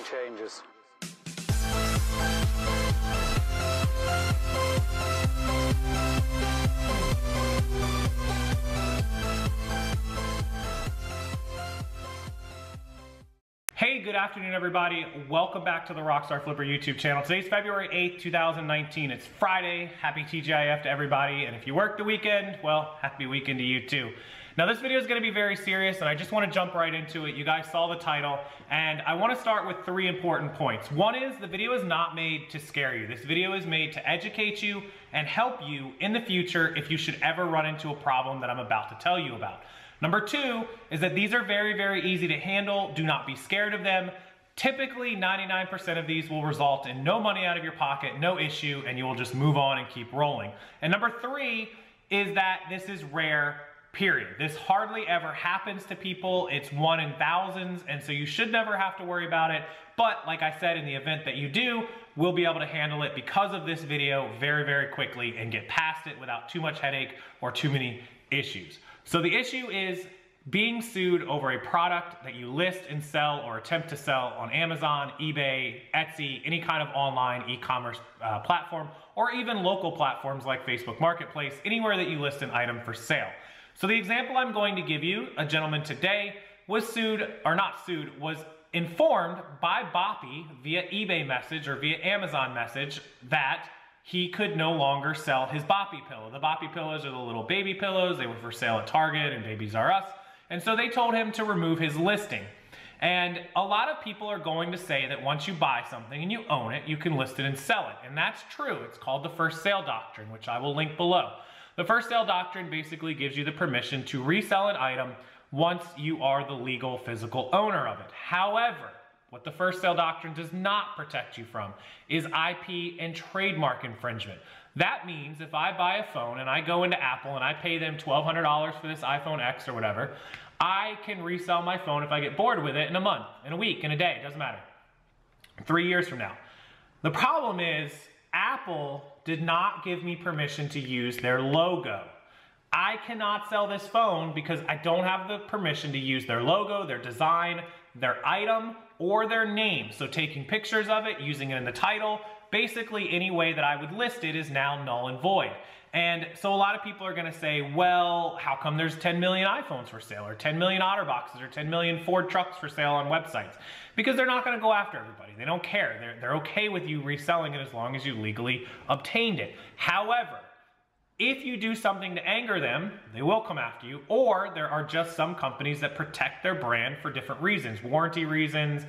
Nothing changes. Hey, good afternoon, everybody. Welcome back to the RockstarFlipper YouTube channel. Today's February 8th, 2019. It's Friday. Happy TGIF to everybody. And if you work the weekend, well, happy weekend to you too. Now, this video is going to be very serious, and I just want to jump right into it. You guys saw the title, and I want to start with three important points. One is the video is not made to scare you. This video is made to educate you and help you in the future if you should ever run into a problem that I'm about to tell you about. Number two is that these are very, very easy to handle. Do not be scared of them. Typically, 99% of these will result in no money out of your pocket, no issue, and you will just move on and keep rolling. And number three is that this is rare, period. This hardly ever happens to people. It's one in thousands, and so you should never have to worry about it. But like I said, in the event that you do, we'll be able to handle it because of this video very, very quickly and get past it without too much headache or too many issues. So the issue is being sued over a product that you list and sell or attempt to sell on Amazon, eBay, Etsy, any kind of online e-commerce platform, or even local platforms like Facebook Marketplace, anywhere that you list an item for sale. So the example I'm going to give you, a gentleman today was sued, or not sued, was informed by Boppy via eBay message or via Amazon message that he could no longer sell his Boppy pillow. The Boppy pillows are the little baby pillows. They were for sale at Target and Babies R Us. And so they told him to remove his listing. And a lot of people are going to say that once you buy something and you own it, you can list it and sell it. And that's true. It's called the first sale doctrine, which I will link below. The first sale doctrine basically gives you the permission to resell an item once you are the legal physical owner of it. However, what the first sale doctrine does not protect you from is IP and trademark infringement. That means if I buy a phone and I go into Apple and I pay them $1,200 for this iPhone X or whatever, I can resell my phone if I get bored with it in a month, in a week, in a day, it doesn't matter. 3 years from now. The problem is Apple did not give me permission to use their logo. I cannot sell this phone because I don't have the permission to use their logo, their design, their item, or their name. So taking pictures of it, using it in the title, basically any way that I would list it is now null and void. And so a lot of people are gonna say, well, how come there's 10 million iPhones for sale, or 10 million OtterBoxes, or 10 million Ford trucks for sale on websites? Because they're not gonna go after everybody. They don't care. They're okay with you reselling it as long as you legally obtained it. However, if you do something to anger them, they will come after you, or there are just some companies that protect their brand for different reasons, warranty reasons,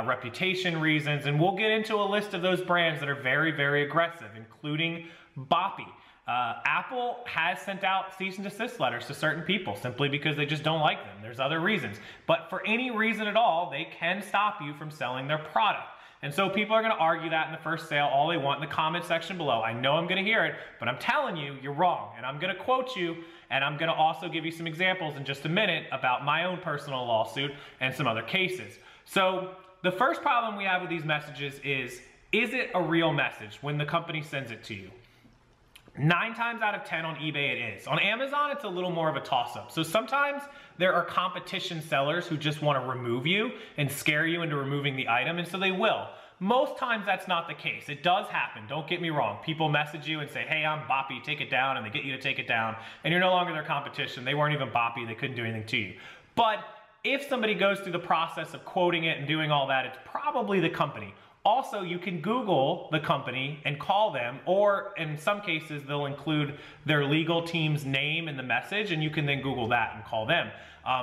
reputation reasons, and we'll get into a list of those brands that are very, very aggressive, including Boppy. Apple has sent out cease and desist letters to certain people simply because they just don't like them. There's other reasons. But for any reason at all, they can stop you from selling their product. And so people are gonna argue that in the first sale all they want in the comment section below. I know I'm gonna hear it, but I'm telling you, you're wrong. And I'm gonna quote you, and I'm gonna also give you some examples in just a minute about my own personal lawsuit and some other cases. So the first problem we have with these messages is it a real message when the company sends it to you? 9 times out of 10 on eBay it is. On Amazon, it's a little more of a toss-up. So sometimes there are competition sellers who just want to remove you and scare you into removing the item, and so they will. Most times that's not the case. It does happen, don't get me wrong. People message you and say, hey, I'm Boppy, take it down, and they get you to take it down, and you're no longer their competition. They weren't even Boppy, they couldn't do anything to you. But if somebody goes through the process of quoting it and doing all that, it's probably the company. Also, you can Google the company and call them, or in some cases, they'll include their legal team's name in the message, and you can then Google that and call them.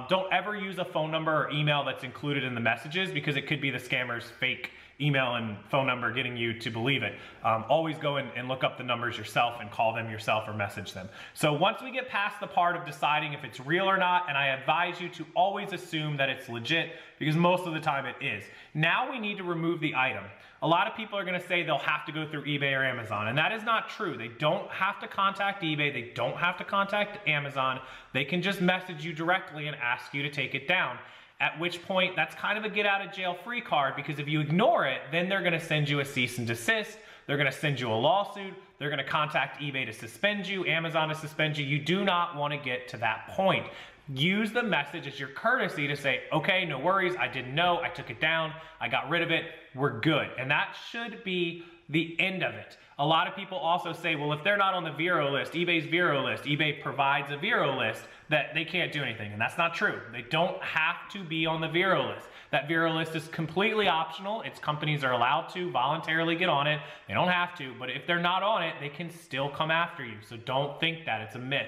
Don't ever use a phone number or email that's included in the messages because it could be the scammer's fake email and phone number getting you to believe it. Always go in and look up the numbers yourself and call them yourself or message them. So once we get past the part of deciding if it's real or not, and I advise you to always assume that it's legit because most of the time it is. Now we need to remove the item. A lot of people are gonna say they'll have to go through eBay or Amazon, and that is not true. They don't have to contact eBay, they don't have to contact Amazon. They can just message you directly and ask you to take it down. At which point, that's kind of a get out of jail free card, because if you ignore it, then they're gonna send you a cease and desist, they're gonna send you a lawsuit, they're gonna contact eBay to suspend you, Amazon to suspend you. You do not wanna get to that point. use the message as your courtesy to say, okay, no worries, I didn't know, I took it down, I got rid of it, we're good. And that should be the end of it. A lot of people also say, well, if they're not on the Vero list, eBay's Vero list, eBay provides a Vero list, that they can't do anything. And that's not true. They don't have to be on the Vero list. That Vero list is completely optional. Its companies are allowed to voluntarily get on it. They don't have to, but if they're not on it, they can still come after you. So don't think that, it's a myth.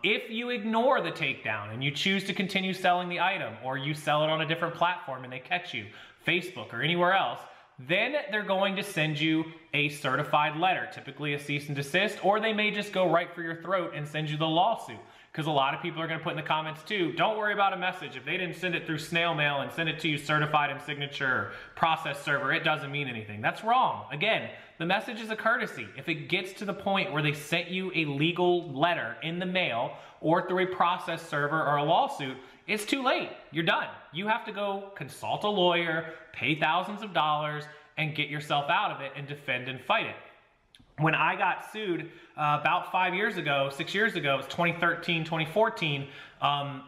If you ignore the takedown and you choose to continue selling the item, or you sell it on a different platform and they catch you, Facebook or anywhere else, then they're going to send you a certified letter, typically a cease and desist, or they may just go right for your throat and send you the lawsuit. Because a lot of people are going to put in the comments too, don't worry about a message. If they didn't send it through snail mail and send it to you certified in signature or process server, it doesn't mean anything. That's wrong. Again, the message is a courtesy. If it gets to the point where they sent you a legal letter in the mail or through a process server or a lawsuit, it's too late. You're done. You have to go consult a lawyer, pay thousands of dollars, and get yourself out of it and defend and fight it. When I got sued about 5 years ago, 6 years ago, it was 2013, 2014,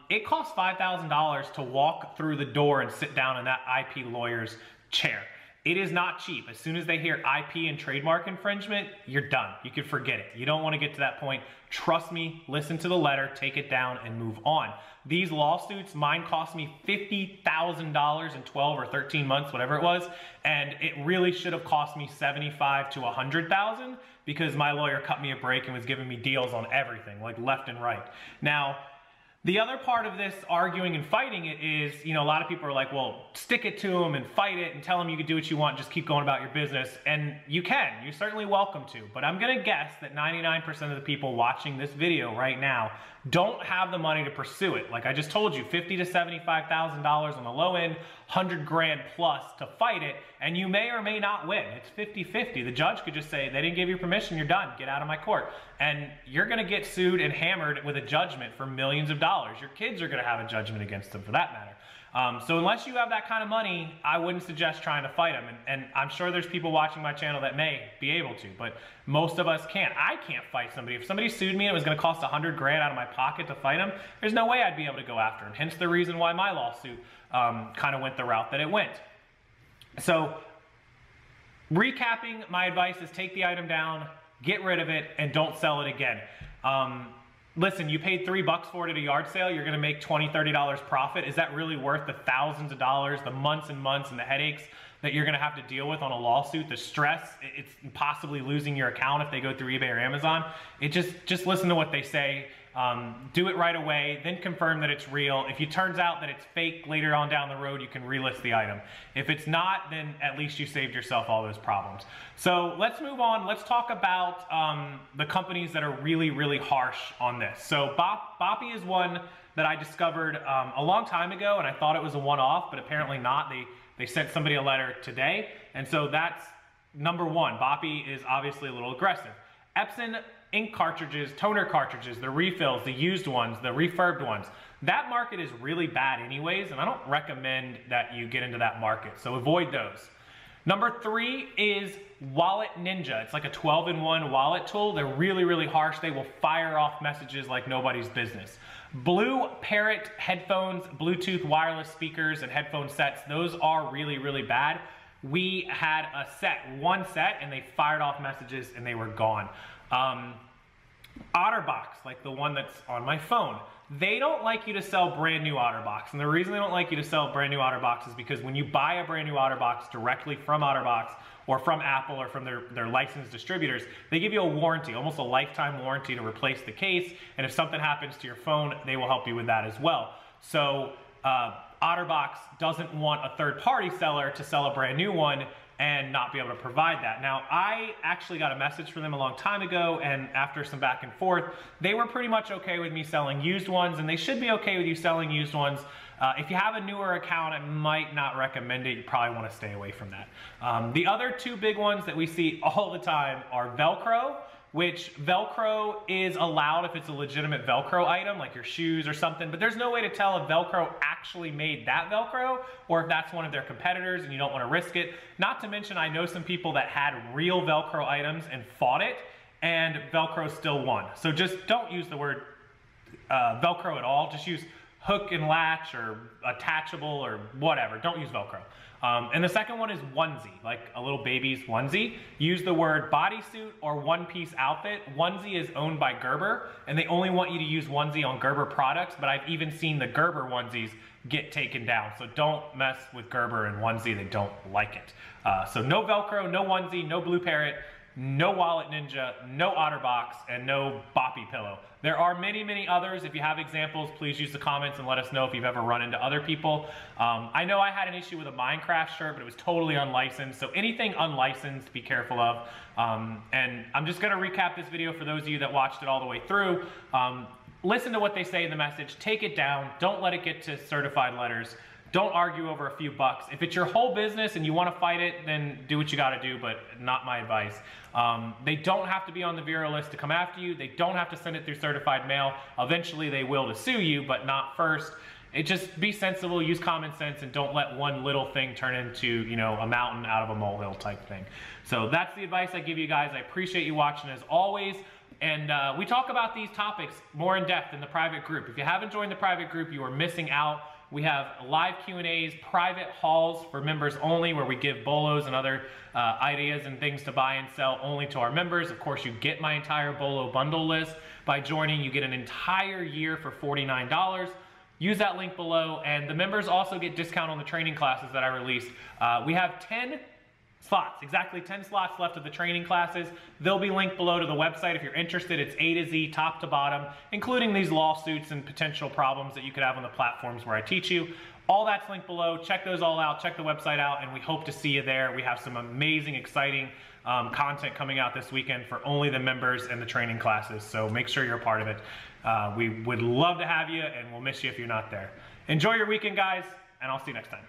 it cost $5,000 to walk through the door and sit down in that IP lawyer's chair. It is not cheap. As soon as they hear IP and trademark infringement, you're done. You can forget it. You don't want to get to that point. Trust me, listen to the letter, take it down, and move on. These lawsuits, mine cost me $50,000 in 12 or 13 months, whatever it was, and it really should have cost me $75,000 to $100,000 because my lawyer cut me a break and was giving me deals on everything, like left and right. Now, the other part of this arguing and fighting it is, you know, a lot of people are like, well, stick it to them and fight it and tell them you can do what you want, just keep going about your business. And you can, you're certainly welcome to. But I'm gonna guess that 99% of the people watching this video right now don't have the money to pursue it. Like I just told you, $50,000 to $75,000 on the low end, 100 grand plus to fight it, and you may or may not win. It's 50-50. The judge could just say, they didn't give you permission, you're done, get out of my court. And you're gonna get sued and hammered with a judgment for millions of dollars. Your kids are gonna have a judgment against them for that matter. So unless you have that kind of money, I wouldn't suggest trying to fight them. And I'm sure there's people watching my channel that may be able to, but most of us can't. I can't fight somebody. If somebody sued me and it was gonna cost 100 grand out of my pocket to fight them, there's no way I'd be able to go after them. Hence the reason why my lawsuit kind of went the route that it went. So recapping, my advice is take the item down, get rid of it, and don't sell it again. Listen, you paid $3 for it at a yard sale, you're gonna make $20, $30 profit. Is that really worth the thousands of dollars, the months and months and the headaches that you're gonna have to deal with on a lawsuit, the stress, it's possibly losing your account if they go through eBay or Amazon? It just listen to what they say. Do it right away, then confirm that it's real. If it turns out that it's fake later on down the road, you can relist the item. If it's not, then at least you saved yourself all those problems. So let's move on. Let's talk about the companies that are really, really harsh on this. So Boppy is one that I discovered a long time ago, and I thought it was a one-off, but apparently not. They sent somebody a letter today, and so that's number one. Boppy is obviously a little aggressive. Epson ink cartridges, toner cartridges, the refills, the used ones, the refurbed ones. That market is really bad anyways, and I don't recommend that you get into that market, so avoid those. Number 3 is Wallet Ninja. It's like a 12-in-1 wallet tool. They're really, really harsh. They will fire off messages like nobody's business. Blue Parrot headphones, Bluetooth wireless speakers, and headphone sets, those are really, really bad. We had a set, one set, and they fired off messages and they were gone. OtterBox, like the one that's on my phone, they don't like you to sell brand new OtterBox. And the reason they don't like you to sell brand new OtterBox is because when you buy a brand new OtterBox directly from OtterBox or from Apple or from their licensed distributors, they give you a warranty, almost a lifetime warranty to replace the case. And if something happens to your phone, they will help you with that as well. So OtterBox doesn't want a third-party seller to sell a brand new one and not be able to provide that. Now, I actually got a message from them a long time ago, and after some back and forth, they were pretty much okay with me selling used ones, and they should be okay with you selling used ones. If you have a newer account, I might not recommend it. You probably want to stay away from that. The other two big ones that we see all the time are Velcro, which Velcro is allowed if it's a legitimate Velcro item, like your shoes or something, but there's no way to tell if Velcro actually made that Velcro or if that's one of their competitors and you don't want to risk it. Not to mention, I know some people that had real Velcro items and fought it, and Velcro still won. So just don't use the word Velcro at all. Just use hook and latch or attachable or whatever. Don't use Velcro. And the second one is onesie, like a little baby's onesie. Use the word bodysuit or one-piece outfit. Onesie is owned by Gerber, and they only want you to use onesie on Gerber products, but I've even seen the Gerber onesies get taken down. So don't mess with Gerber and onesie, they don't like it. So no Velcro, no onesie, no Blue Parrot, no Wallet Ninja, no OtterBox, and no Boppy Pillow. There are many, many others. If you have examples, please use the comments and let us know if you've ever run into other people. I know I had an issue with a Minecraft shirt, but it was totally unlicensed. So anything unlicensed, be careful of. And I'm just gonna recap this video for those of you that watched it all the way through. Listen to what they say in the message, take it down, don't let it get to certified letters. Don't argue over a few bucks. If it's your whole business and you want to fight it, then do what you got to do, but not my advice. They don't have to be on the Vero list to come after you. They don't have to send it through certified mail. Eventually they will to sue you, but not first. Just be sensible, use common sense, and don't let one little thing turn into, you know, a mountain out of a molehill type thing. So that's the advice I give you guys. I appreciate you watching as always. And we talk about these topics more in depth in the private group. If you haven't joined the private group, you are missing out. We have live Q&As, private hauls for members only, where we give bolos and other ideas and things to buy and sell only to our members. Of course, you get my entire bolo bundle list by joining. You get an entire year for $49. Use that link below, and the members also get discount on the training classes that I released. We have 10 slots, exactly 10 slots left of the training classes. They'll be linked below to the website if you're interested. It's A to Z, top to bottom, including these lawsuits and potential problems that you could have on the platforms where I teach you. All that's linked below. Check those all out, check the website out, and we hope to see you there. We have some amazing, exciting content coming out this weekend for only the members and the training classes, so make sure you're a part of it. We would love to have you, and we'll miss you if you're not there. Enjoy your weekend, guys, and I'll see you next time.